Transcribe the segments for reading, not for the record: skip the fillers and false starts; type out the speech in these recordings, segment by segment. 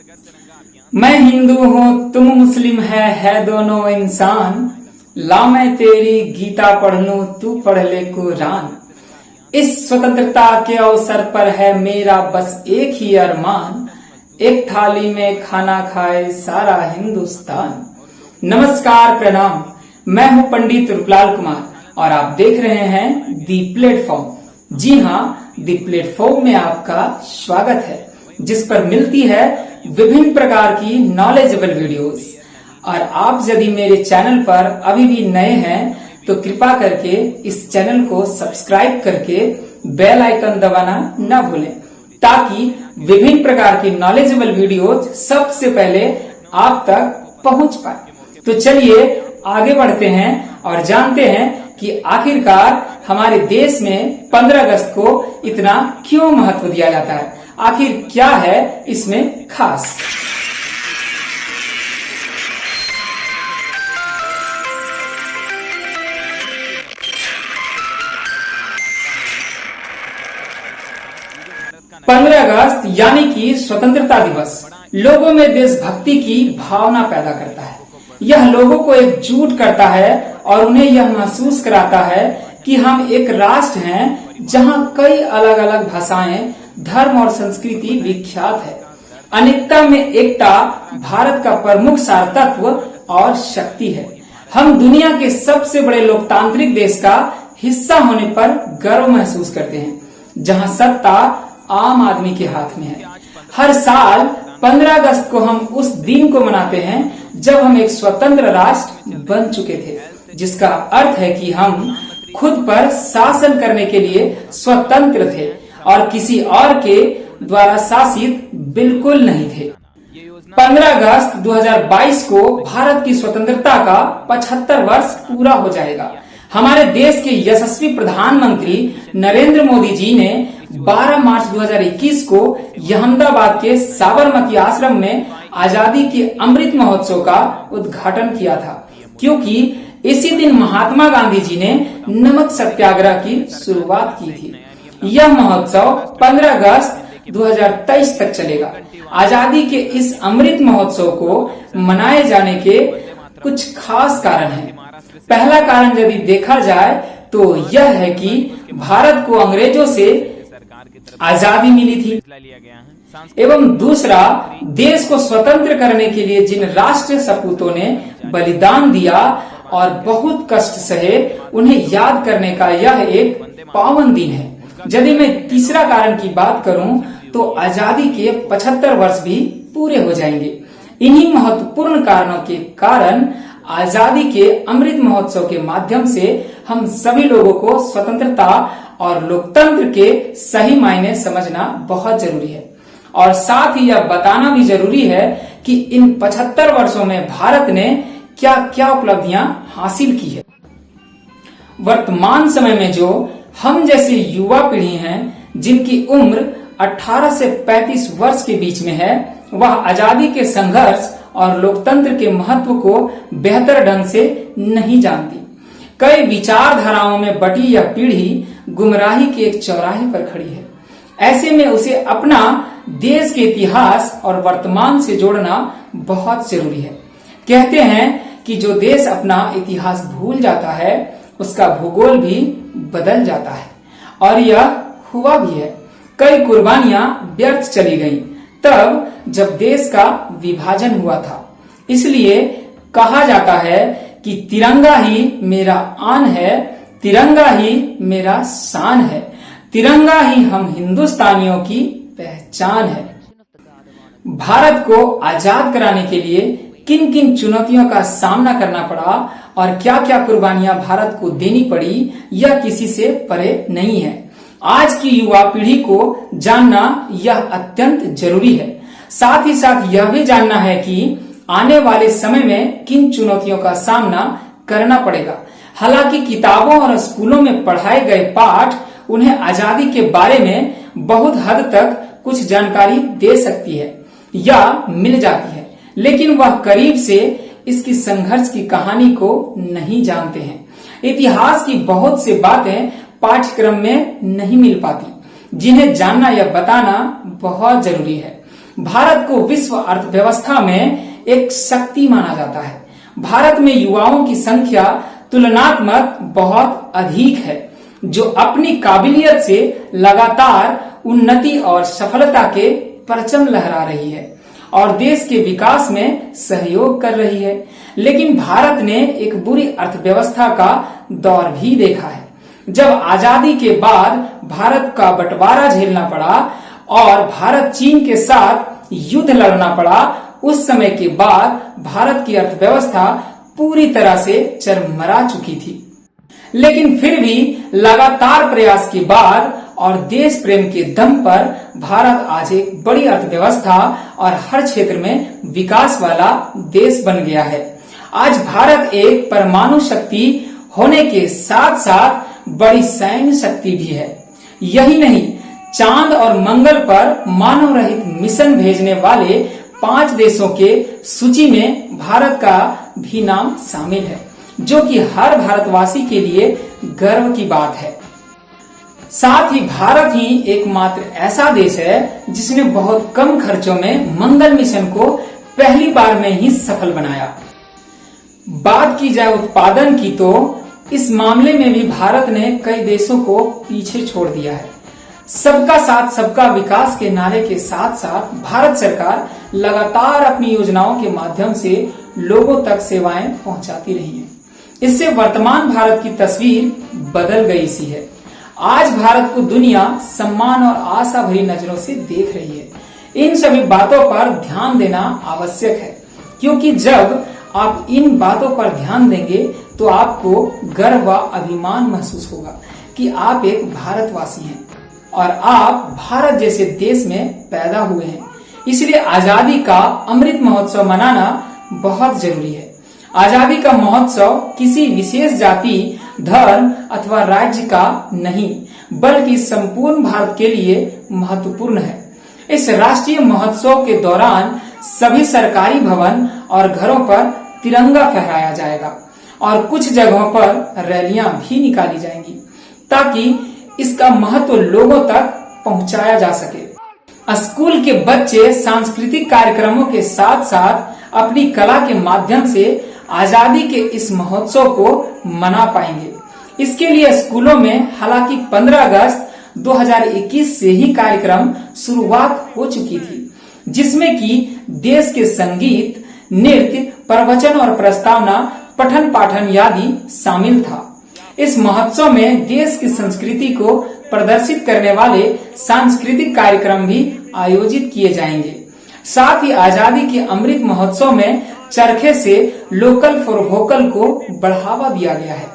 मैं हिंदू हूँ तुम मुस्लिम है दोनों इंसान। ला मैं तेरी गीता पढ़ लूं तू पढ़ ले कुरान। इस स्वतंत्रता के अवसर पर है मेरा बस एक ही अरमान, एक थाली में खाना खाए सारा हिंदुस्तान। नमस्कार प्रणाम, मैं हूँ पंडित रूपलाल कुमार और आप देख रहे हैं दी प्लेटफॉर्म। जी हाँ, दी प्लेटफॉर्म में आपका स्वागत है, जिस पर मिलती है विभिन्न प्रकार की नॉलेजेबल वीडियोस। और आप यदि मेरे चैनल पर अभी भी नए हैं तो कृपा करके इस चैनल को सब्सक्राइब करके बेल आइकन दबाना न भूलें, ताकि विभिन्न प्रकार की नॉलेजेबल वीडियोस सबसे पहले आप तक पहुंच पाए। तो चलिए आगे बढ़ते हैं और जानते हैं कि आखिरकार हमारे देश में 15 अगस्त को इतना क्यों महत्व दिया जाता है, आखिर क्या है इसमें खास। पंद्रह अगस्त यानी कि स्वतंत्रता दिवस लोगों में देशभक्ति की भावना पैदा करता है। यह लोगों को एकजुट करता है और उन्हें यह महसूस कराता है कि हम एक राष्ट्र हैं जहां कई अलग अलग भाषाएं, धर्म और संस्कृति विख्यात है। अनेकता में एकता भारत का प्रमुख सार तत्व और शक्ति है। हम दुनिया के सबसे बड़े लोकतांत्रिक देश का हिस्सा होने पर गर्व महसूस करते हैं, जहां सत्ता आम आदमी के हाथ में है। हर साल 15 अगस्त को हम उस दिन को मनाते हैं जब हम एक स्वतंत्र राष्ट्र बन चुके थे, जिसका अर्थ है कि हम खुद पर शासन करने के लिए स्वतंत्र थे और किसी और के द्वारा शासित बिल्कुल नहीं थे। 15 अगस्त 2022 को भारत की स्वतंत्रता का 75 वर्ष पूरा हो जाएगा। हमारे देश के यशस्वी प्रधानमंत्री नरेंद्र मोदी जी ने 12 मार्च 2021 को अहमदाबाद के साबरमती आश्रम में आजादी के अमृत महोत्सव का उद्घाटन किया था, क्योंकि इसी दिन महात्मा गांधी जी ने नमक सत्याग्रह की शुरुआत की थी। यह महोत्सव 15 अगस्त 2023 तक चलेगा। आजादी के इस अमृत महोत्सव को मनाए जाने के कुछ खास कारण हैं। पहला कारण यदि देखा जाए तो यह है कि भारत को अंग्रेजों से आजादी मिली थी, एवं दूसरा, देश को स्वतंत्र करने के लिए जिन राष्ट्रीय सपूतों ने बलिदान दिया और बहुत कष्ट सहे, उन्हें याद करने का यह एक पावन दिन है। यदि मैं तीसरा कारण की बात करूं तो आजादी के 75 वर्ष भी पूरे हो जाएंगे। इन्हीं महत्वपूर्ण कारणों के कारण आजादी के अमृत महोत्सव के माध्यम से हम सभी लोगों को स्वतंत्रता और लोकतंत्र के सही मायने समझना बहुत जरूरी है। और साथ ही यह बताना भी जरूरी है कि इन 75 वर्षों में भारत ने क्या क्या उपलब्धियां हासिल की है। वर्तमान समय में जो हम जैसी युवा पीढ़ी हैं, जिनकी उम्र 18 से 35 वर्ष के बीच में है, वह आजादी के संघर्ष और लोकतंत्र के महत्व को बेहतर ढंग से नहीं जानती। कई विचारधाराओं में बटी यह पीढ़ी गुमराही के एक चौराहे पर खड़ी है। ऐसे में उसे अपना देश के इतिहास और वर्तमान से जोड़ना बहुत जरूरी है। कहते हैं कि जो देश अपना इतिहास भूल जाता है, उसका भूगोल भी बदल जाता है, और यह हुआ भी है। कई कुर्बानियां व्यर्थ चली गईं, तब जब देश का विभाजन हुआ था। इसलिए कहा जाता है कि तिरंगा ही मेरा आन है, तिरंगा ही मेरा शान है, तिरंगा ही हम हिंदुस्तानियों की पहचान है। भारत को आजाद कराने के लिए किन किन चुनौतियों का सामना करना पड़ा और क्या क्या कुर्बानियां भारत को देनी पड़ी, यह किसी से परे नहीं है। आज की युवा पीढ़ी को जानना यह अत्यंत जरूरी है। साथ ही साथ यह भी जानना है कि आने वाले समय में किन चुनौतियों का सामना करना पड़ेगा। हालांकि किताबों और स्कूलों में पढ़ाए गए पाठ उन्हें आजादी के बारे में बहुत हद तक कुछ जानकारी दे सकती है या मिल जाती है, लेकिन वह करीब से इसकी संघर्ष की कहानी को नहीं जानते हैं। इतिहास की बहुत सी बातें पाठ्यक्रम में नहीं मिल पाती, जिन्हें जानना या बताना बहुत जरूरी है। भारत को विश्व अर्थव्यवस्था में एक शक्ति माना जाता है। भारत में युवाओं की संख्या तुलनात्मक बहुत अधिक है, जो अपनी काबिलियत से लगातार उन्नति और सफलता के परचम लहरा रही है और देश के विकास में सहयोग कर रही है। लेकिन भारत ने एक बुरी अर्थव्यवस्था का दौर भी देखा है। जब आजादी के बाद भारत का बंटवारा झेलना पड़ा और भारत चीन के साथ युद्ध लड़ना पड़ा, उस समय के बाद भारत की अर्थव्यवस्था पूरी तरह से चरमरा चुकी थी। लेकिन फिर भी लगातार प्रयास के बाद और देश प्रेम के दम पर भारत आज एक बड़ी अर्थव्यवस्था और हर क्षेत्र में विकास वाला देश बन गया है। आज भारत एक परमाणु शक्ति होने के साथ साथ बड़ी सैन्य शक्ति भी है। यही नहीं, चांद और मंगल पर मानव रहित मिशन भेजने वाले 5 देशों के सूची में भारत का भी नाम शामिल है, जो कि हर भारतवासी के लिए गर्व की बात है। साथ ही भारत ही एकमात्र ऐसा देश है जिसने बहुत कम खर्चों में मंगल मिशन को पहली बार में ही सफल बनाया। बात की जाए उत्पादन की, तो इस मामले में भी भारत ने कई देशों को पीछे छोड़ दिया है। सबका साथ सबका विकास के नारे के साथ साथ भारत सरकार लगातार अपनी योजनाओं के माध्यम से लोगों तक सेवाएं पहुंचाती रही है। इससे वर्तमान भारत की तस्वीर बदल गई सी है। आज भारत को दुनिया सम्मान और आशा भरी नजरों से देख रही है। इन सभी बातों पर ध्यान देना आवश्यक है, क्योंकि जब आप इन बातों पर ध्यान देंगे तो आपको गर्व व अभिमान महसूस होगा कि आप एक भारतवासी हैं और आप भारत जैसे देश में पैदा हुए हैं। इसलिए आजादी का अमृत महोत्सव मनाना बहुत जरूरी है। आजादी का महोत्सव किसी विशेष जाति, धर्म अथवा राज्य का नहीं, बल्कि संपूर्ण भारत के लिए महत्वपूर्ण है। इस राष्ट्रीय महोत्सव के दौरान सभी सरकारी भवन और घरों पर तिरंगा फहराया जाएगा और कुछ जगहों पर रैलियां भी निकाली जाएंगी, ताकि इसका महत्व लोगों तक पहुंचाया जा सके। स्कूल के बच्चे सांस्कृतिक कार्यक्रमों के साथ साथ अपनी कला के माध्यम से आजादी के इस महोत्सव को मना पाएंगे। इसके लिए स्कूलों में हालांकि 15 अगस्त 2021 से ही कार्यक्रम शुरुआत हो चुकी थी, जिसमें कि देश के संगीत, नृत्य, प्रवचन और प्रस्तावना, पठन पाठन आदि शामिल था। इस महोत्सव में देश की संस्कृति को प्रदर्शित करने वाले सांस्कृतिक कार्यक्रम भी आयोजित किए जाएंगे। साथ ही आजादी के अमृत महोत्सव में चरखे से लोकल फॉर वोकल को बढ़ावा दिया गया है।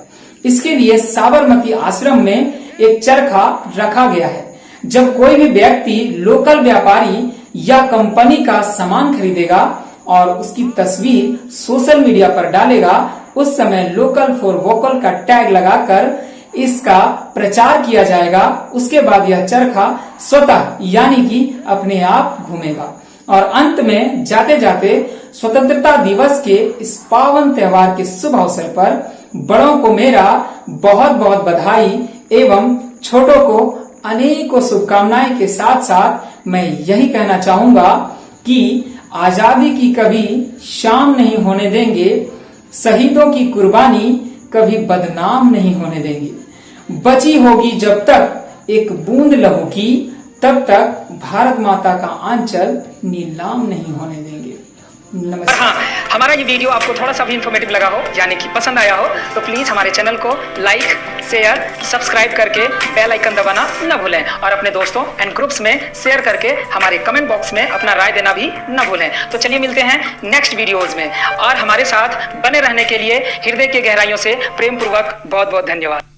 इसके लिए साबरमती आश्रम में एक चरखा रखा गया है। जब कोई भी व्यक्ति लोकल व्यापारी या कंपनी का सामान खरीदेगा और उसकी तस्वीर सोशल मीडिया पर डालेगा, उस समय लोकल फॉर वोकल का टैग लगाकर इसका प्रचार किया जाएगा। उसके बाद यह चरखा स्वतः यानी कि अपने आप घूमेगा। और अंत में जाते जाते स्वतंत्रता दिवस के इस पावन त्योहार के शुभ अवसर पर बड़ों को मेरा बहुत बहुत बधाई एवं छोटों को अनेकों शुभकामनाएं के साथ साथ मैं यही कहना चाहूंगा कि आजादी की कभी शाम नहीं होने देंगे, शहीदों की कुर्बानी कभी बदनाम नहीं होने देंगे। बची होगी जब तक एक बूंद लहू की, तब तक भारत माता का आंचल नीलाम नहीं होने देंगे। नमस्कार। हाँ, हमारा ये वीडियो आपको थोड़ा सा भी इंफॉर्मेटिव लगा हो, यानी कि पसंद आया हो, तो प्लीज हमारे चैनल को लाइक, शेयर, सब्सक्राइब करके बेल आइकन दबाना न भूलें और अपने दोस्तों एंड ग्रुप्स में शेयर करके हमारे कमेंट बॉक्स में अपना राय देना भी न भूलें। तो चलिए मिलते हैं नेक्स्ट वीडियोज में, और हमारे साथ बने रहने के लिए हृदय के गहराइयों से प्रेम पूर्वक बहुत बहुत धन्यवाद।